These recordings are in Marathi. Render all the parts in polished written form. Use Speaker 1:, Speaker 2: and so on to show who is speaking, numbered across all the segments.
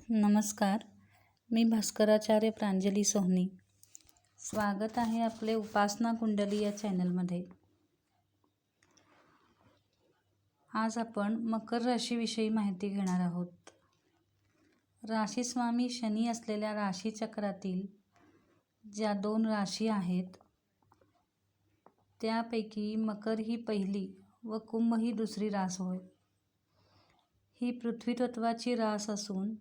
Speaker 1: नमस्कार. मी भास्कराचार्य प्रांजली सोहनी. स्वागत आहे आपले उपासना कुंडली या चॅनलमध्ये. आज आपण मकर राशीविषयी माहिती घेणार आहोत. राशीस्वामी शनी असलेल्या राशीचक्रातील ज्या 2 राशी आहेत त्यापैकी मकर ही पहिली व कुंभ ही दुसरी रास होय. ही पृथ्वीतत्वाची रास असून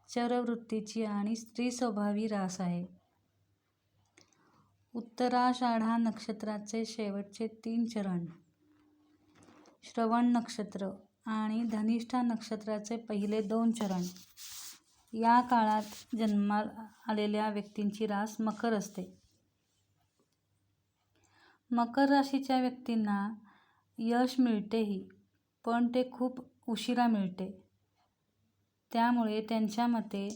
Speaker 1: चरवृत्तीची आणि स्त्री स्वभावी रास आहे. उत्तराषाढा नक्षत्राचे शेवटचे 3 चरण, श्रवण नक्षत्र आणि धनिष्ठा नक्षत्राचे पहिले 2 चरण या काळात जन्माला आलेल्या व्यक्तींची रास मकर असते. मकर राशीच्या व्यक्तींना यश मिळतेही, पण ते खूप उशिरा मिळते. त्यामुळे त्यांच्या मते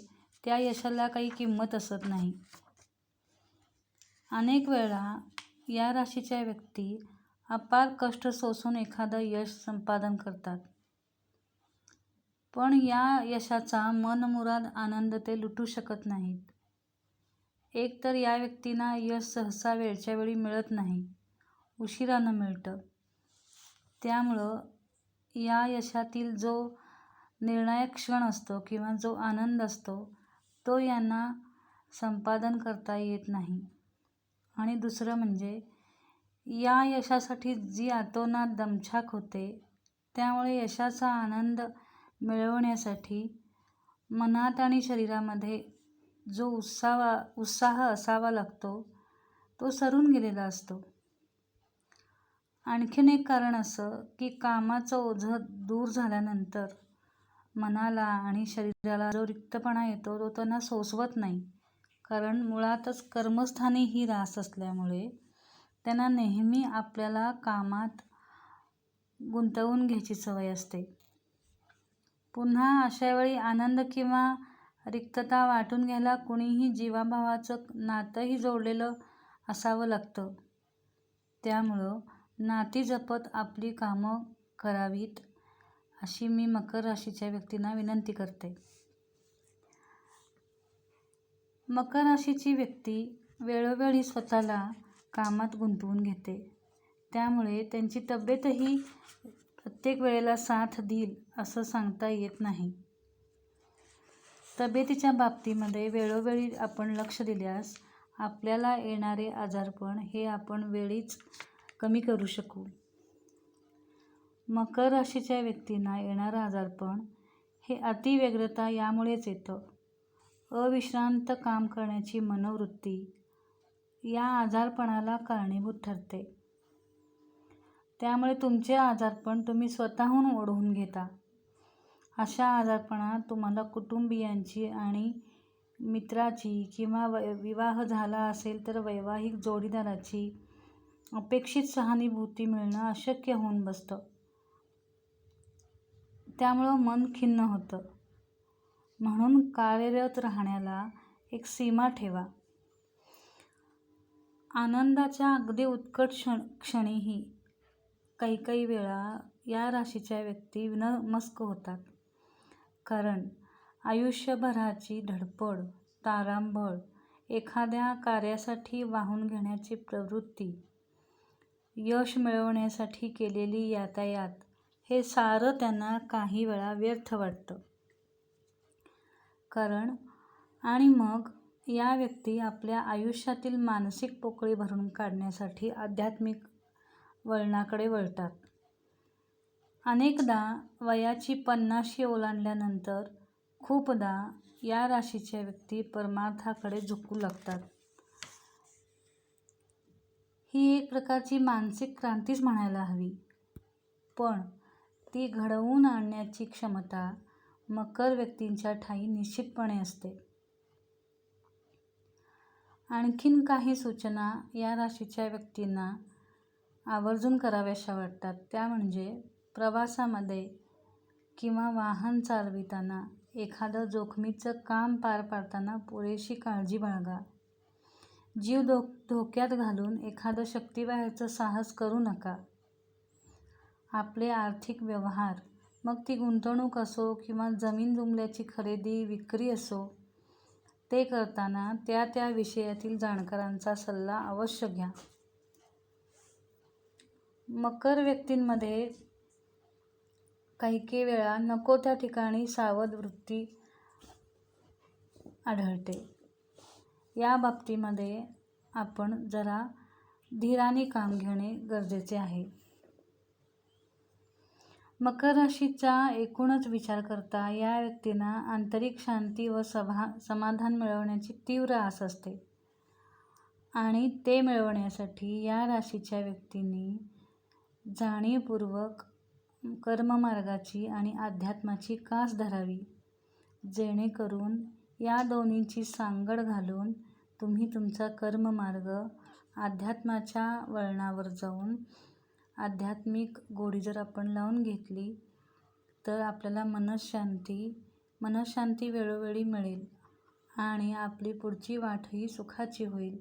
Speaker 1: त्या यशाला काही किंमत असत नाही. अनेक वेळा या राशीच्या व्यक्ती अपार कष्ट सोसून एखादं यश संपादन करतात, पण या यशाचा मनमुराद आनंद ते लुटू शकत नाहीत. एकतर या व्यक्तींना यश सहसा वेळच्या वेळी मिळत नाही, उशिरानं मिळतं. त्यामुळं या यशातील जो निर्णायक क्षण असतो किंवा जो आनंद असतो तो यांना संपादन करता येत नाही. आणि दुसरं म्हणजे या यशासाठी जी अतोनात दमछाक होते, त्यामुळे यशाचा आनंद मिळवण्यासाठी मनात आणि शरीरामध्ये जो उत्साह असावा लागतो तो सरून गेलेला असतो. आणखीन एक कारण असं की कामाचं ओझं दूर झाल्यानंतर मनाला आणि शरीराला जो रिक्तपणा येतो तो त्यांना सोसवत नाही. कारण मुळातच कर्मस्थानी ही रास असल्यामुळे त्यांना नेहमी आपल्याला कामात गुंतवून घ्यायची सवय असते. पुन्हा अशावेळी आनंद किंवा रिक्तता वाटून घ्यायला कुणीही जीवाभावाचं नातंही जोडलेलं असावं लागतं. त्यामुळं नाती जपत आपली कामं करावीत अशी मी मकर राशीच्या व्यक्तींना विनंती करते. मकर राशीची व्यक्ती वेळोवेळी स्वतःला कामात गुंतवून घेते. त्यामुळे त्यांची तब्येतही प्रत्येक वेळेला साथ देईल असं सांगता येत नाही. तब्येतीच्या बाबतीमध्ये वेळोवेळी आपण लक्ष दिल्यास आपल्याला येणारे आजारपण हे आपण वेळीच कमी करू शकू. मकर राशीच्या व्यक्तींना येणारं आजारपण हे अतिव्यग्रता यामुळेच येतं. अविश्रांत काम करण्याची मनोवृत्ती या आजारपणाला कारणीभूत ठरते. त्यामुळे तुमचे आजारपण तुम्ही स्वतःहून ओढवून घेता. अशा आजारपणात तुम्हाला कुटुंबियांची आणि मित्राची किंवा विवाह झाला असेल तर वैवाहिक जोडीदाराची अपेक्षित सहानुभूती मिळणं अशक्य होऊन बसतं. त्यामुळं मन खिन्न होतं. म्हणून कार्यरत राहण्याला एक सीमा ठेवा. आनंदाच्या अगदी उत्कट क्षणीही काही वेळा या राशीच्या व्यक्ती विनमस्क होतात. कारण आयुष्यभराची धडपड, तारांबळ, एखाद्या कार्यासाठी वाहून घेण्याची प्रवृत्ती, यश मिळवण्यासाठी केलेली यातायात हे सारं त्यांना काही वेळा व्यर्थ वाटतं. आणि मग या व्यक्ती आपल्या आयुष्यातील मानसिक पोकळी भरून काढण्यासाठी आध्यात्मिक वळणाकडे वळतात. अनेकदा वयाची 50शी ओलांडल्यानंतर खूपदा या राशीच्या व्यक्ती परमार्थाकडे झुकू लागतात. ही एक प्रकारची मानसिक क्रांतीच म्हणायला हवी. पण ती घडवून आणण्याची क्षमता मकर व्यक्तींच्या ठायी निश्चितपणे असते. आणखीन काही सूचना या राशीच्या व्यक्तींना आवर्जून कराव्याशा वाटतात. त्या म्हणजे प्रवासामध्ये किंवा वाहन चालविताना, एखादं जोखमीचं काम पार पाडताना पुरेशी काळजी बाळगा. जीव धोक्यात घालून एखादं शक्तिबाहेरचं साहस करू नका. आपले आर्थिक व्यवहार मग ती गुंतवणूक असो किंवा जमीन जुमल्याची खरेदी विक्री असो, ते करताना त्या विषयातील जाणकारांचा सल्ला अवश्य घ्या. मकर व्यक्तींमध्ये काही वेळा नको त्या ठिकाणी सावध वृत्ती आढळते. या बाबतीमध्ये आपण जरा धीराने काम घेणे गरजेचे आहे. मकर राशीचा एकूणच विचार करता या व्यक्तींना आंतरिक शांती व समाधान मिळवण्याची तीव्र आस असते आणि ते मिळवण्यासाठी या राशीच्या व्यक्तींनी जाणीवपूर्वक कर्ममार्गाची आणि अध्यात्माची कास धरावी, जेणेकरून या दोन्हींची सांगड घालून तुम्ही तुमचा कर्ममार्ग अध्यात्माच्या वळणावर जाऊन आध्यात्मिक गोडी जर आपण लावून घेतली तर आपल्याला मनःशांती वेळोवेळी मिळेल आणि आपली पुढची वाटही सुखाची होईल.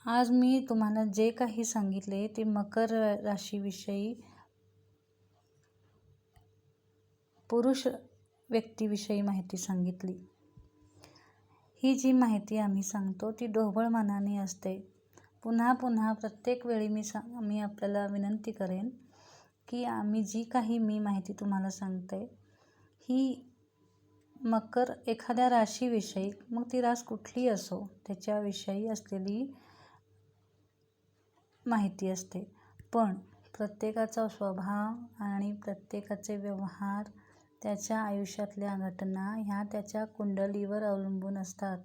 Speaker 1: आज मी तुम्हाला जे काही सांगितले ते मकर राशीविषयी, पुरुष व्यक्तीविषयी माहिती सांगितली. ही जी माहिती आम्ही सांगतो ती ढोबळ मनाने असते. पुन्हा प्रत्येक वेळी मी आपल्याला विनंती करेन की जी काही मी माहिती तुम्हाला सांगते ही एखाद्या राशीविषयी, मग ती रास कुठली असो, त्याच्याविषयी असलेली माहिती असते. पण प्रत्येकाचा स्वभाव आणि प्रत्येकाचे व्यवहार, त्याच्या आयुष्यातल्या घटना ह्या त्याच्या कुंडलीवर अवलंबून असतात.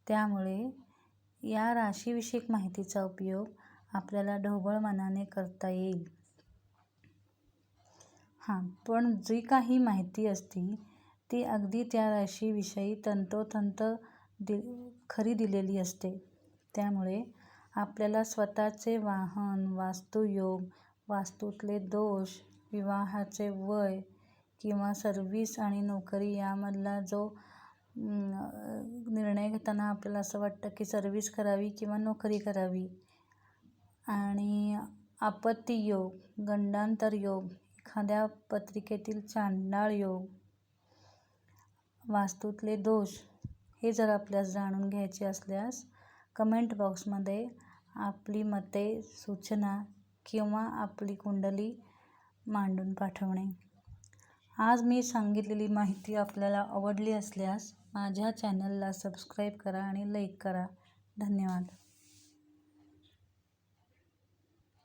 Speaker 1: त्यामुळे या राशीविषयक माहितीचा उपयोग आपल्याला ढोबळ मनाने करता येईल. पण जी काही माहिती असते ती अगदी त्या राशीविषयी तंतोतंत खरी दिलेली असते. त्यामुळे आपल्याला स्वतःचे वाहन, वास्तुयोग, वास्तूतले दोष, विवाहाचे वय किंवा सर्व्हिस आणि नोकरी यामधला जो निर्णय घेताना आपल्याला असं वाटतं की सर्व्हिस करावी किंवा नोकरी करावी, आणि आपत्ती योग, गंडांतर योग, एखाद्या पत्रिकेतील चांडाळ योग, वास्तूतले दोष हे जर आपल्यास जाणून घ्यायचे असल्यास कमेंट बॉक्समध्ये आपली मते, सूचना किंवा आपली कुंडली मांडून पाठवणे. आज मी सांगितलेली माहिती आपल्याला आवडली असल्यास माझ्या चॅनलला सबस्क्राईब करा आणि लाईक करा. धन्यवाद.